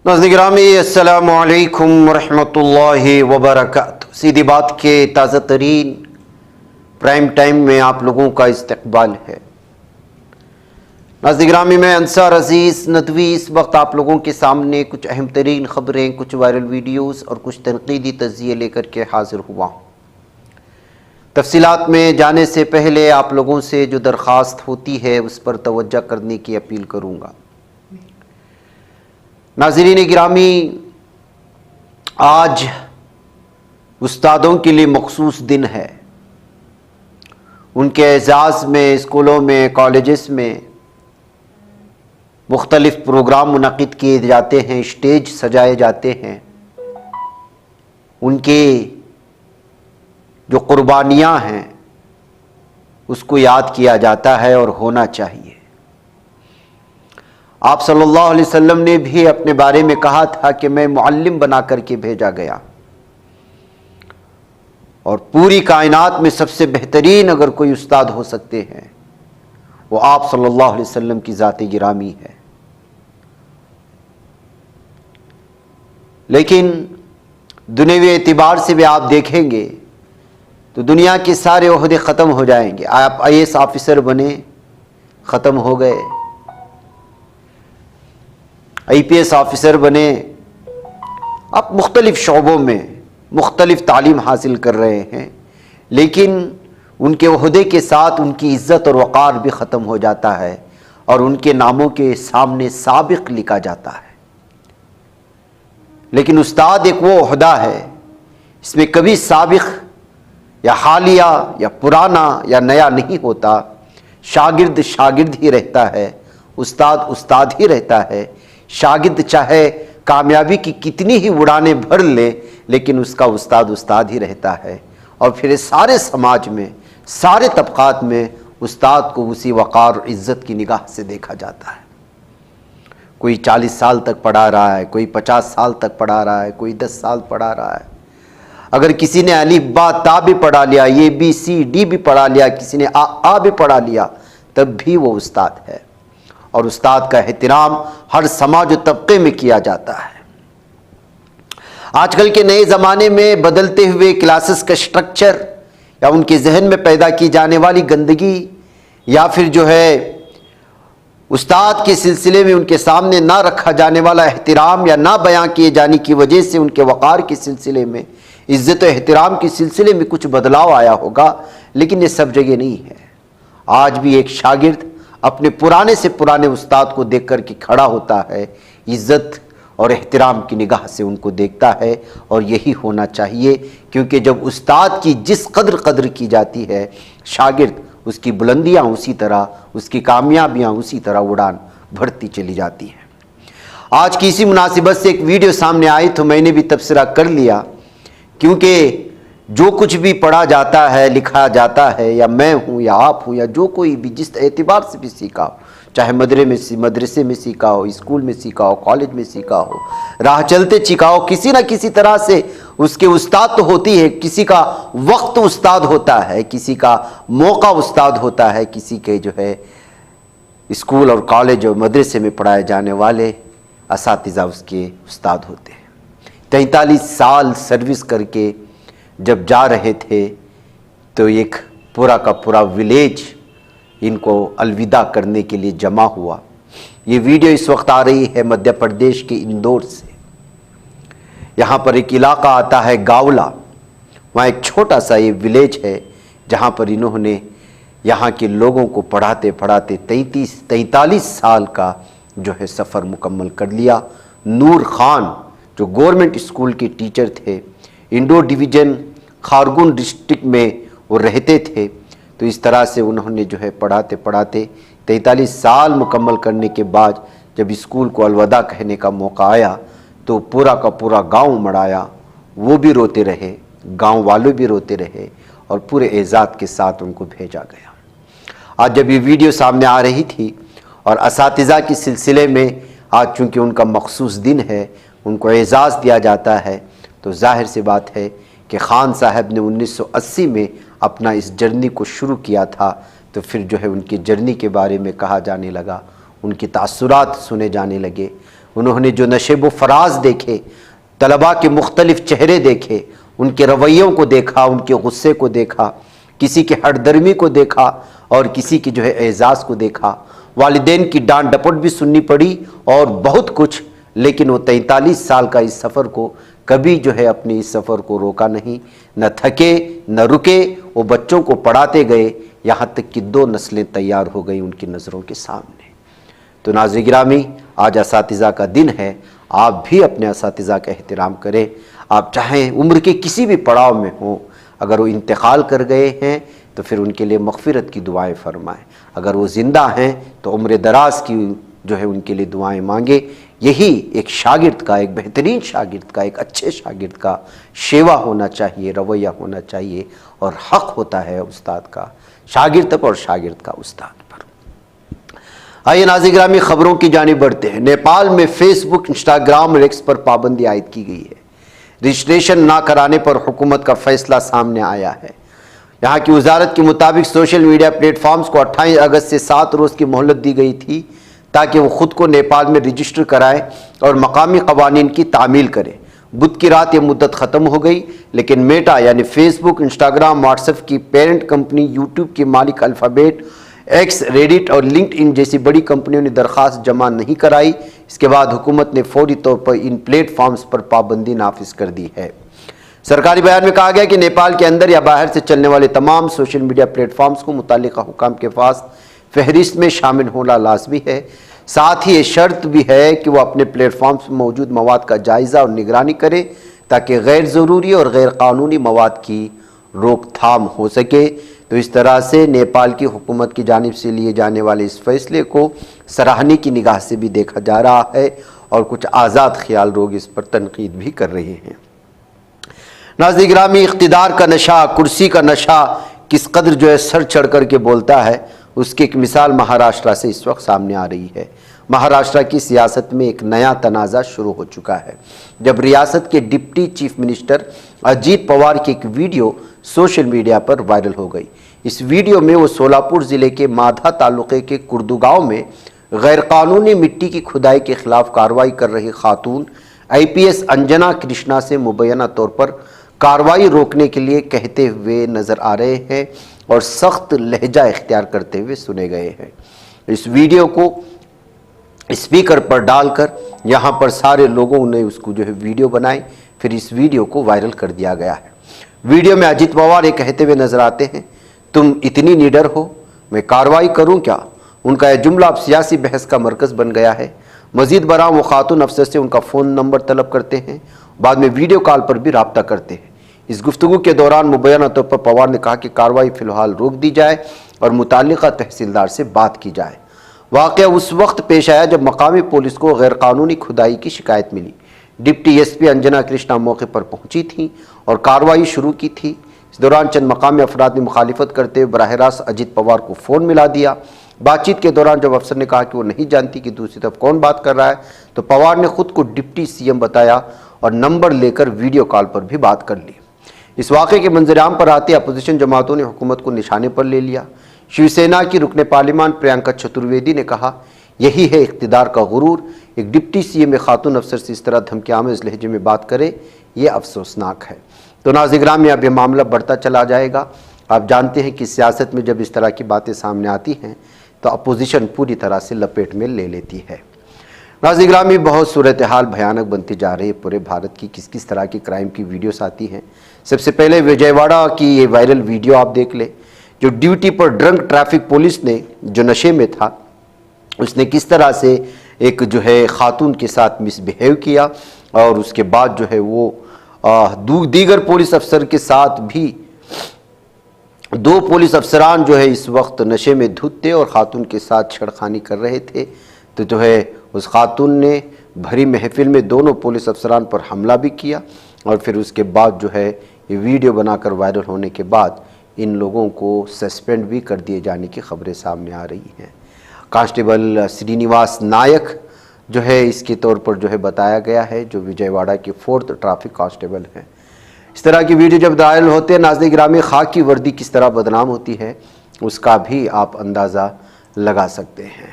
ناظرین گرامی السلام علیکم ورحمۃ وبرکاتہ۔ سیدھی بات کے تازہ ترین پرائم ٹائم میں آپ لوگوں کا استقبال ہے۔ ناظرین گرامی میں انصار عزیز ندوی اس وقت آپ لوگوں کے سامنے کچھ اہم ترین خبریں، کچھ وائرل ویڈیوز اور کچھ تنقیدی تجزیے لے کر کے حاضر ہوا ہوں۔ تفصیلات میں جانے سے پہلے آپ لوگوں سے جو درخواست ہوتی ہے اس پر توجہ کرنے کی اپیل کروں گا۔ ناظرین گرامی، آج استادوں کے لیے مخصوص دن ہے۔ ان کے اعزاز میں اسکولوں میں، کالجز میں مختلف پروگرام منعقد کیے جاتے ہیں، اسٹیج سجائے جاتے ہیں۔ ان کے جو قربانیاں ہیں اس کو یاد کیا جاتا ہے اور ہونا چاہیے۔ آپ صلی اللہ علیہ وسلم نے بھی اپنے بارے میں کہا تھا کہ میں معلم بنا کر کے بھیجا گیا، اور پوری کائنات میں سب سے بہترین اگر کوئی استاد ہو سکتے ہیں وہ آپ صلی اللہ علیہ وسلم کی ذات گرامی ہے۔ لیکن دنیوی اعتبار سے بھی آپ دیکھیں گے تو دنیا کے سارے عہدے ختم ہو جائیں گے۔ آپ IAS آفیسر بنے، ختم ہو گئے، IPS آفیسر بنے، آپ مختلف شعبوں میں مختلف تعلیم حاصل کر رہے ہیں، لیکن ان کے عہدے کے ساتھ ان کی عزت اور وقار بھی ختم ہو جاتا ہے اور ان کے ناموں کے سامنے سابق لکھا جاتا ہے۔ لیکن استاد ایک وہ عہدہ ہے، اس میں کبھی سابق یا حالیہ یا پرانا یا نیا نہیں ہوتا۔ شاگرد شاگرد ہی رہتا ہے، استاد استاد ہی رہتا ہے۔ شاگرد چاہے کامیابی کی کتنی ہی اڑانے بھر لے، لیکن اس کا استاد استاد ہی رہتا ہے۔ اور پھر سارے سماج میں، سارے طبقات میں استاد کو اسی وقار اور عزت کی نگاہ سے دیکھا جاتا ہے۔ کوئی 40 سال تک پڑھا رہا ہے، کوئی 50 سال تک پڑھا رہا ہے، کوئی 10 سال پڑھا رہا ہے۔ اگر کسی نے الف با تا بھی پڑھا لیا، ABCD بھی پڑھا لیا، کسی نے آ بھی پڑھا لیا، تب بھی وہ استاد ہے۔ اور استاد کا احترام ہر سماج و طبقے میں کیا جاتا ہے۔ آج کل کے نئے زمانے میں بدلتے ہوئے کلاسز کا سٹرکچر، یا ان کے ذہن میں پیدا کی جانے والی گندگی، یا پھر جو ہے استاد کے سلسلے میں ان کے سامنے نہ رکھا جانے والا احترام یا نہ بیان کیے جانے کی وجہ سے ان کے وقار کے سلسلے میں، عزت و احترام کے سلسلے میں کچھ بدلاؤ آیا ہوگا، لیکن یہ سب جگہ نہیں ہے۔ آج بھی ایک شاگرد اپنے پرانے سے پرانے استاد کو دیکھ کر کے کھڑا ہوتا ہے، عزت اور احترام کی نگاہ سے ان کو دیکھتا ہے، اور یہی ہونا چاہیے، کیونکہ جب استاد کی جس قدر کی جاتی ہے، شاگرد اس کی بلندیاں اسی طرح، اس کی کامیابیاں اسی طرح اڑان بھرتی چلی جاتی ہیں۔ آج کی اسی مناسبت سے ایک ویڈیو سامنے آئی تو میں نے بھی تبصرہ کر لیا، کیونکہ جو کچھ بھی پڑھا جاتا ہے، لکھا جاتا ہے، یا میں ہوں یا آپ ہوں یا جو کوئی بھی جس اعتبار سے بھی سیکھا ہو، چاہے مدرسے میں سیکھا ہو، اسکول میں سیکھا ہو، کالج میں سیکھا ہو، راہ چلتے سیکھا ہو، کسی نہ کسی طرح سے اس کے استاد تو ہوتی ہے۔ کسی کا وقت استاد ہوتا ہے، کسی کا موقع استاد ہوتا ہے، کسی کے جو ہے اسکول اور کالج اور مدرسے میں پڑھائے جانے والے اساتذہ اس کے استاد ہوتے ہیں۔ 43 سال سروس کر کے جب جا رہے تھے تو ایک پورا کا پورا ولیج ان کو الوداع کرنے کے لیے جمع ہوا۔ یہ ویڈیو اس وقت آ رہی ہے مدھیہ پردیش کے اندور سے۔ یہاں پر ایک علاقہ آتا ہے گاولا، وہاں ایک چھوٹا سا یہ ولیج ہے جہاں پر انہوں نے یہاں کے لوگوں کو پڑھاتے پڑھاتے 43 سال کا جو ہے سفر مکمل کر لیا۔ نور خان جو گورنمنٹ اسکول کے ٹیچر تھے، انڈو ڈویژن خارگون ڈسٹرکٹ میں وہ رہتے تھے، تو اس طرح سے انہوں نے جو ہے پڑھاتے پڑھاتے 43 سال مکمل کرنے کے بعد جب اسکول کو الوداع کہنے کا موقع آیا تو پورا کا پورا گاؤں مڑایا، وہ بھی روتے رہے، گاؤں والوں بھی روتے رہے، اور پورے اعزاز کے ساتھ ان کو بھیجا گیا۔ آج جب یہ ویڈیو سامنے آ رہی تھی اور اساتذہ کے سلسلے میں آج چونکہ ان کا مخصوص دن ہے، ان کو اعزاز دیا جاتا ہے، تو ظاہر سی بات ہے کہ خان صاحب نے 1980 میں اپنا اس جرنی کو شروع کیا تھا، تو پھر جو ہے ان کی جرنی کے بارے میں کہا جانے لگا، ان کی تاثرات سنے جانے لگے۔ انہوں نے جو نشیب و فراز دیکھے، طلباء کے مختلف چہرے دیکھے، ان کے رویوں کو دیکھا، ان کے غصے کو دیکھا، کسی کی ہٹ درمی کو دیکھا اور کسی کی جو ہے اعزاز کو دیکھا، والدین کی ڈانٹ ڈپٹ بھی سننی پڑی اور بہت کچھ، لیکن وہ 43 سال کا اس سفر کو کبھی جو ہے اپنے اس سفر کو روکا نہیں، نہ تھکے نہ رکے، وہ بچوں کو پڑھاتے گئے، یہاں تک کہ 2 نسلیں تیار ہو گئی ان کی نظروں کے سامنے۔ تو ناظرین گرامی، آج اساتذہ کا دن ہے، آپ بھی اپنے اساتذہ کا احترام کریں۔ آپ چاہیں عمر کے کسی بھی پڑاؤ میں ہوں، اگر وہ انتقال کر گئے ہیں تو پھر ان کے لیے مغفرت کی دعائیں فرمائیں، اگر وہ زندہ ہیں تو عمر دراز کی جو ہے ان کے لیے دعائیں مانگے۔ یہی ایک شاگرد کا، ایک بہترین شاگرد کا، ایک اچھے شاگرد کا شیوا ہونا چاہیے، رویہ ہونا چاہیے، اور حق ہوتا ہے استاد کا شاگرد پر اور شاگرد کا استاد پر۔ آئیے ناظرین گرامی، خبروں کی جانب بڑھتے ہیں۔ نیپال میں فیس بک، انسٹاگرام اور ایکس پر پابندی عائد کی گئی ہے۔ رجسٹریشن نہ کرانے پر حکومت کا فیصلہ سامنے آیا ہے۔ یہاں کی وزارت کے مطابق سوشل میڈیا پلیٹ فارمز کو 28 اگست سے 7 روز کی مہلت دی گئی تھی تاکہ وہ خود کو نیپال میں رجسٹر کرائیں اور مقامی قوانین کی تعمیل کریں۔ بدھ کی رات یہ مدت ختم ہو گئی، لیکن میٹا یعنی فیس بک، انسٹاگرام، واٹس ایپ کی پیرنٹ کمپنی، یوٹیوب کی مالک الفابیٹ، ایکس، ریڈٹ اور لنکڈ ان جیسی بڑی کمپنیوں نے درخواست جمع نہیں کرائی۔ اس کے بعد حکومت نے فوری طور پر ان پلیٹ فارمز پر پابندی نافذ کر دی ہے۔ سرکاری بیان میں کہا گیا کہ نیپال کے اندر یا باہر سے چلنے والے تمام سوشل میڈیا پلیٹ فارمز کو متعلقہ حکام کے پاس فہرست میں شامل ہونا لازمی ہے۔ ساتھ ہی یہ شرط بھی ہے کہ وہ اپنے پلیٹ فارمز میں موجود مواد کا جائزہ اور نگرانی کرے تاکہ غیر ضروری اور غیر قانونی مواد کی روک تھام ہو سکے۔ تو اس طرح سے نیپال کی حکومت کی جانب سے لیے جانے والے اس فیصلے کو سراہنے کی نگاہ سے بھی دیکھا جا رہا ہے، اور کچھ آزاد خیال لوگ اس پر تنقید بھی کر رہے ہیں۔ ناظرین گرامی، اقتدار کا نشہ، کرسی کا نشہ کس قدر جو ہے سر چڑھ کر کے بولتا ہے، اس کی ایک مثال مہاراشٹر سے اس وقت سامنے آ رہی ہے۔ مہاراشٹر کی سیاست میں ایک نیا تنازع شروع ہو چکا ہے، جب ریاست کے deputy chief minister Ajit Pawar کی ایک ویڈیو سوشل میڈیا پر وائرل ہو گئی۔ اس ویڈیو میں وہ سولاپور ضلع کے مادھا تعلقے کے کردو گاؤں میں غیر قانونی مٹی کی کھدائی کے خلاف کارروائی کر رہی خاتون IPS انجنا کرشنا سے مبینہ طور پر کارروائی روکنے کے لیے کہتے ہوئے نظر آ رہے ہیں اور سخت لہجہ اختیار کرتے ہوئے سنے گئے ہیں۔ اس ویڈیو کو اسپیکر پر ڈال کر یہاں پر سارے لوگوں نے اس کو جو ہے ویڈیو بنائی، پھر اس ویڈیو کو وائرل کر دیا گیا ہے۔ ویڈیو میں اجیت پوار یہ کہتے ہوئے نظر آتے ہیں، تم اتنی نڈر ہو، میں کارروائی کروں کیا؟ ان کا یہ جملہ اب سیاسی بحث کا مرکز بن گیا ہے۔ مزید برآں وہ خاتون افسر سے ان کا فون نمبر طلب کرتے ہیں، بعد میں ویڈیو کال پر بھی رابطہ کرتے ہیں۔ اس گفتگو کے دوران مبینہ طور پر پوار نے کہا کہ کارروائی فی الحال روک دی جائے اور متعلقہ تحصیلدار سے بات کی جائے۔ واقعہ اس وقت پیش آیا جب مقامی پولیس کو غیر قانونی کھدائی کی شکایت ملی۔ ڈپٹی SP انجنا کرشنا موقع پر پہنچی تھیں اور کارروائی شروع کی تھی۔ اس دوران چند مقامی افراد نے مخالفت کرتے ہوئے براہ راست اجیت پوار کو فون ملا دیا۔ بات چیت کے دوران جب افسر نے کہا کہ وہ نہیں جانتی کہ دوسری طرف کون بات کر رہا ہے، تو پوار نے خود کو ڈپٹی CM بتایا اور نمبر لے کر ویڈیو کال پر بھی بات کر لی۔ اس واقعے کے منظر عام پر آتے اپوزیشن جماعتوں نے حکومت کو نشانے پر لے لیا۔ شیو سینا کی رکن پارلیمان پرینکا چترویدی نے کہا، یہی ہے اقتدار کا غرور، ایک ڈپٹی CM ایک خاتون افسر سے اس طرح دھمکی آمیز لہجے میں بات کرے، یہ افسوسناک ہے۔ تو ناظرین گرامی، اب یہ معاملہ بڑھتا چلا جائے گا۔ آپ جانتے ہیں کہ سیاست میں جب اس طرح کی باتیں سامنے آتی ہیں تو اپوزیشن پوری طرح سے لپیٹ میں لے لیتی ہے۔ ناظرین گرامی، بہت صورتحال بھیانک بنتی جا رہی ہے پورے بھارت کی، کس طرح کی کرائم کی ویڈیوز آتی ہیں۔ سب سے پہلے وجے واڑہ کی یہ وائرل ویڈیو آپ دیکھ لیں، جو ڈیوٹی پر ڈرنک ٹریفک پولیس نے جو نشے میں تھا، اس نے کس طرح سے ایک جو ہے خاتون کے ساتھ مس بیہیو کیا، اور اس کے بعد جو ہے وہ دیگر پولیس افسر کے ساتھ بھی 2 پولیس افسران جو ہے اس وقت نشے میں دھت تھے اور خاتون کے ساتھ چھڑخانی کر رہے تھے۔ تو جو ہے اس خاتون نے بھری محفل میں دونوں پولیس افسران پر حملہ بھی کیا، اور پھر اس کے بعد جو ہے یہ ویڈیو بنا کر وائرل ہونے کے بعد ان لوگوں کو سسپینڈ بھی کر دیے جانے کی خبریں سامنے آ رہی ہیں۔ کانسٹیبل سرینیواس نائک جو ہے اس کے طور پر جو ہے بتایا گیا ہے، جو وجے واڑہ کے 4th ٹریفک کانسٹیبل ہیں۔ اس طرح کی ویڈیو جب وائرل ہوتے ہیں ناظرین گرامی، خاکی وردی کس طرح بدنام ہوتی ہے اس کا بھی آپ اندازہ لگا سکتے ہیں۔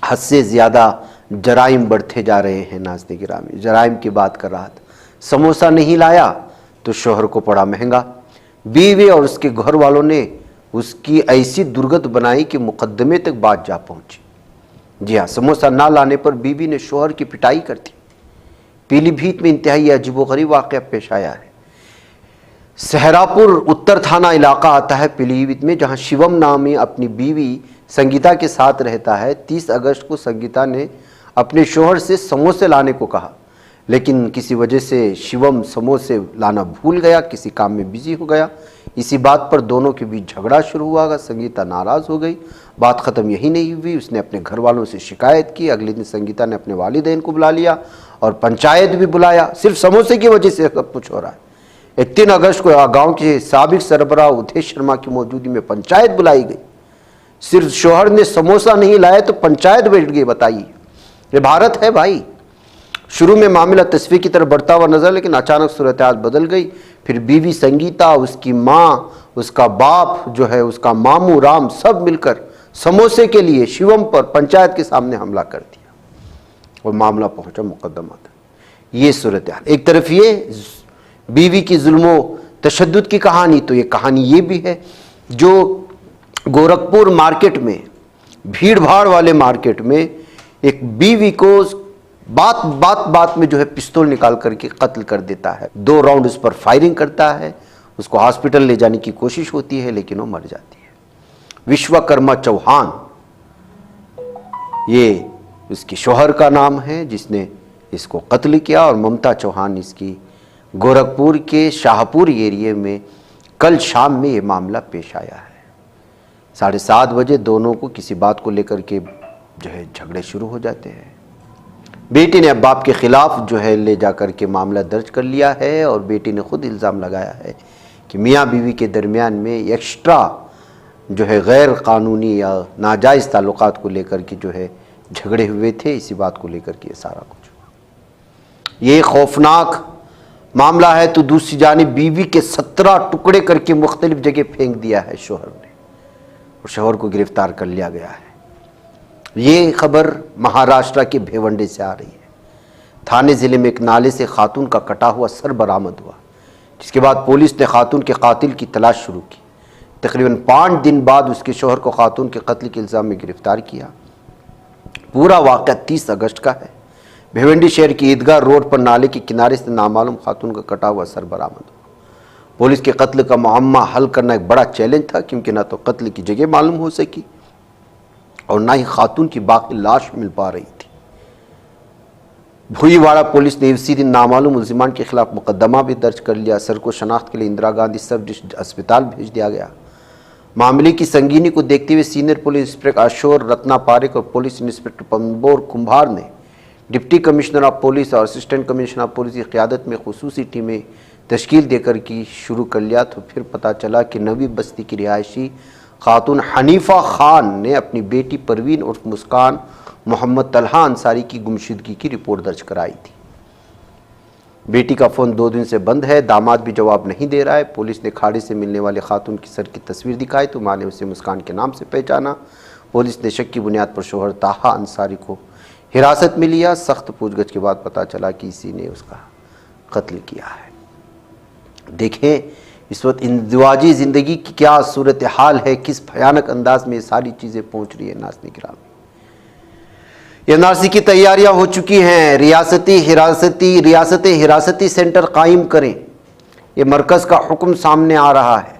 حد سے زیادہ جرائم بڑھتے جا رہے ہیں ناظرین گرامی، جرائم کی بات کر رہا تھا۔ سموسہ نہیں لایا تو شوہر کو پڑا مہنگا، بیوی اور اس کے گھر والوں نے اس کی ایسی درگت بنائی کہ مقدمے تک بات جا پہنچی۔ جی ہاں، سموسہ نہ لانے پر بیوی نے شوہر کی پٹائی کر دی۔ پیلی بھیت میں انتہائی عجیب و غریب واقعہ پیش آیا ہے۔ سہراپور اتر تھانہ علاقہ آتا ہے پیلی بھیت میں، جہاں شیوم نامی اپنی بیوی سنگیتا کے ساتھ رہتا ہے۔ 30 اگست کو سنگیتا نے اپنے شوہر سے سموسے لانے کو کہا، لیکن کسی وجہ سے شیوم سموسے لانا بھول گیا، کسی کام میں بزی ہو گیا۔ اسی بات پر دونوں کے بیچ جھگڑا شروع ہوا۔ سنگیتا ناراض ہو گئی۔ بات ختم یہی نہیں ہوئی، اس نے اپنے گھر والوں سے شکایت کی۔ اگلے دن سنگیتا نے اپنے والدین کو بلا لیا اور پنچایت بھی بلایا۔ صرف سموسے کی وجہ سے سب کچھ ہو رہا ہے۔ 3 اگست کو گاؤں کے سابق سربراہ ادھیش شرما کی موجودگی میں پنچایت بلائی گئی۔ صرف شوہر نے سموسہ نہیں لایا تو پنچایت بیٹھ گئی۔ بتائیے، یہ بھارت ہے بھائی۔ شروع میں معاملہ تصفیے کی طرف بڑھتا ہوا نظر، لیکن اچانک صورتحال بدل گئی۔ پھر بیوی سنگیتا، اس کی ماں، اس کا باپ جو ہے، اس کا ماموں رام، سب مل کر سموسے کے لیے شیوم پر پنچایت کے سامنے حملہ کر دیا اور معاملہ پہنچا مقدمہ تک۔ یہ صورتحال ایک طرف، یہ بیوی کی ظلم و تشدد کی کہانی، تو یہ کہانی یہ بھی ہے جو گورکھپور مارکیٹ میں، بھیڑ بھاڑ والے مارکیٹ میں، ایک بیوی کو بات میں جو ہے پستول نکال کر کے قتل کر دیتا ہے۔ 2 راؤنڈ اس پر فائرنگ کرتا ہے، اس کو ہاسپٹل لے جانے کی کوشش ہوتی ہے لیکن وہ مر جاتی ہے۔ وشوکرما چوہان، یہ اس کے شوہر کا نام ہے جس نے اس کو قتل کیا، اور ممتا چوہان اس کی۔ گورکھپور کے شاہپور ایریے میں کل شام میں یہ معاملہ پیش آیا ہے۔ 7:30 بجے دونوں کو کسی بات کو لے کر کے جو ہے جھگڑے شروع ہو جاتے ہیں۔ بیٹی نے اب باپ کے خلاف جو ہے لے جا کر کے معاملہ درج کر لیا ہے، اور بیٹی نے خود الزام لگایا ہے کہ میاں بیوی کے درمیان میں ایکسٹرا جو ہے غیر قانونی یا ناجائز تعلقات کو لے کر کے جو ہے جھگڑے ہوئے تھے۔ اسی بات کو لے کر کے یہ سارا کچھ ہوا۔ یہ خوفناک معاملہ ہے تو دوسری جانب بیوی کے 17 ٹکڑے کر کے مختلف جگہ پھینک دیا ہے شوہر نے، اور شوہر کو گرفتار کر لیا گیا ہے۔ یہ خبر مہاراشٹر کے بھیونڈے سے آ رہی ہے۔ تھانے ضلع میں ایک نالے سے خاتون کا کٹا ہوا سر برآمد ہوا، جس کے بعد پولیس نے خاتون کے قاتل کی تلاش شروع کی۔ تقریباً 5 دن بعد اس کے شوہر کو خاتون کے قتل کے الزام میں گرفتار کیا۔ پورا واقعہ 30 اگست کا ہے۔ بھیونڈی شہر کی عیدگاہ روڈ پر نالے کے کنارے سے نامعلوم خاتون کا کٹا ہوا سر برآمد ہوا۔ پولیس کے قتل کا معمہ حل کرنا ایک بڑا چیلنج تھا، کیونکہ نہ تو قتل کی جگہ معلوم ہو سکی اور نہ ہی خاتون کی باقی لاش مل پا رہی تھی۔ بھوئی واڑہ پولیس نے اسی دن نامعلوم ملزمان کے خلاف مقدمہ بھی درج کر لیا۔ سر کو شناخت کے لیے اندرا گاندھی سب ڈسٹرکٹ اسپتال بھیج دیا گیا۔ معاملے کی سنگینی کو دیکھتے ہوئے سینئر پولیس انسپکٹر اشور رتنا پاریک اور پولیس انسپکٹر پنبور کمبھار نے ڈپٹی کمشنر آف پولیس اور اسسٹنٹ کمشنر آف پولیس کی قیادت میں خصوصی ٹیمیں تشکیل دے کر کی شروع کر لیا۔ تو پھر پتہ چلا کہ نوی بستی کی رہائشی خاتون حنیفہ خان نے اپنی بیٹی پروین اور مسکان محمد طلحہ انصاری کی گمشدگی کی رپورٹ درج کرائی تھی۔ بیٹی کا فون 2 دن سے بند ہے، داماد بھی جواب نہیں دے رہا ہے۔ پولیس نے کھاڑی سے ملنے والے خاتون کی سر کی تصویر دکھائی تو ماں نے اسے مسکان کے نام سے پہچانا۔ پولیس نے شک کی بنیاد پر شوہر طاہا انصاری کو حراست میں لیا۔ سخت پوچھ گچھ کے بعد پتہ چلا کہ اسی نے اس کا قتل کیا ہے۔ دیکھیں اس وقت ازدواجی زندگی کی کیا صورتحال ہے، کس بھیانک انداز میں یہ ساری چیزیں پہنچ رہی ہیں ناظرین گرامی۔ این آر سی کی تیاریاں ہو چکی ہیں۔ ریاستی حراستی سینٹر قائم کریں، یہ مرکز کا حکم سامنے آ رہا ہے۔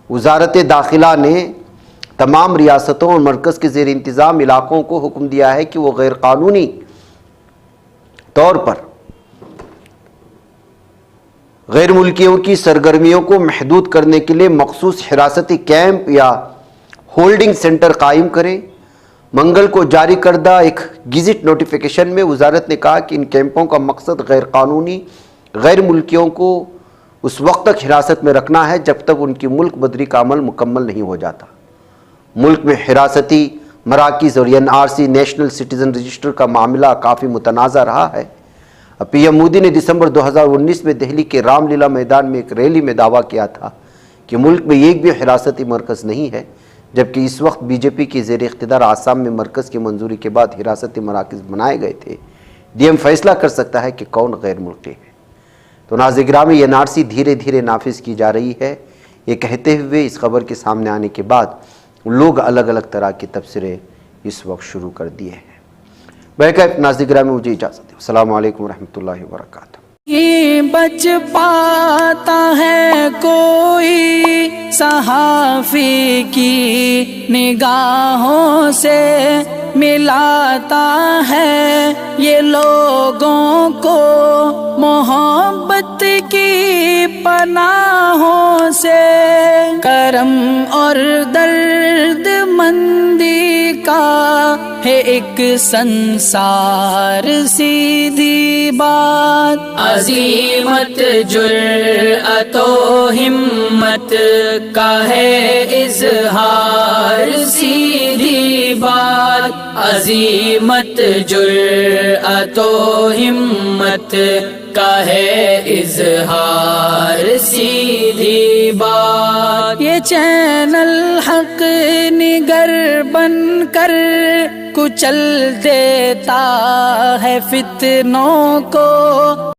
وزارت داخلہ نے تمام ریاستوں اور مرکز کے زیر انتظام علاقوں کو حکم دیا ہے کہ وہ غیر قانونی طور پر غیر ملکیوں کی سرگرمیوں کو محدود کرنے کے لیے مخصوص حراستی کیمپ یا ہولڈنگ سینٹر قائم کریں۔ منگل کو جاری کردہ ایک گزٹ نوٹیفیکیشن میں وزارت نے کہا کہ ان کیمپوں کا مقصد غیر قانونی غیر ملکیوں کو اس وقت تک حراست میں رکھنا ہے جب تک ان کی ملک بدری کا عمل مکمل نہیں ہو جاتا۔ ملک میں حراستی مراکز اور N R C national citizen register کا معاملہ کافی متنازع رہا ہے۔ پی ایم مودی نے دسمبر 2019 میں دہلی کے رام لیلا میدان میں ایک ریلی میں دعویٰ کیا تھا کہ ملک میں ایک بھی حراستی مرکز نہیں ہے جبکہ اس وقت بی جے پی کی زیر اقتدار آسام میں مرکز کی منظوری کے بعد حراستی مراکز بنائے گئے تھے، ڈی ایم فیصلہ کر سکتا ہے کہ کون غیر ملکی ہے۔ تو ناظرین گرامی، یہ NRC دھیرے دھیرے نافذ کی جا رہی ہے، یہ کہتے ہوئے اس خبر کے سامنے آنے کے بعد لوگ الگ الگ طرح کے تبصرے اس وقت شروع کر دیے ہیں۔ بہرکیف ناظرین گرامی، مجھے اجازت دیں۔ السلام علیکم ورحمۃ اللہ وبرکاتہ۔ یہ بچ پاتا ہے کوئی صحافی کی نگاہوں سے، ملاتا ہے یہ لوگوں کو محبت کی پناہوں سے، کرم اور درد مندی کا ہے ایک سنسار، سیدھی بات عزیمت جرأت و ہمت کا ہے اظہار، سیدھی بات عزیمت جرأت و ہمت کا ہے اظہار، سیدھی بات۔ یہ چینل حق نگر بن کر کچل دیتا ہے فتنوں کو،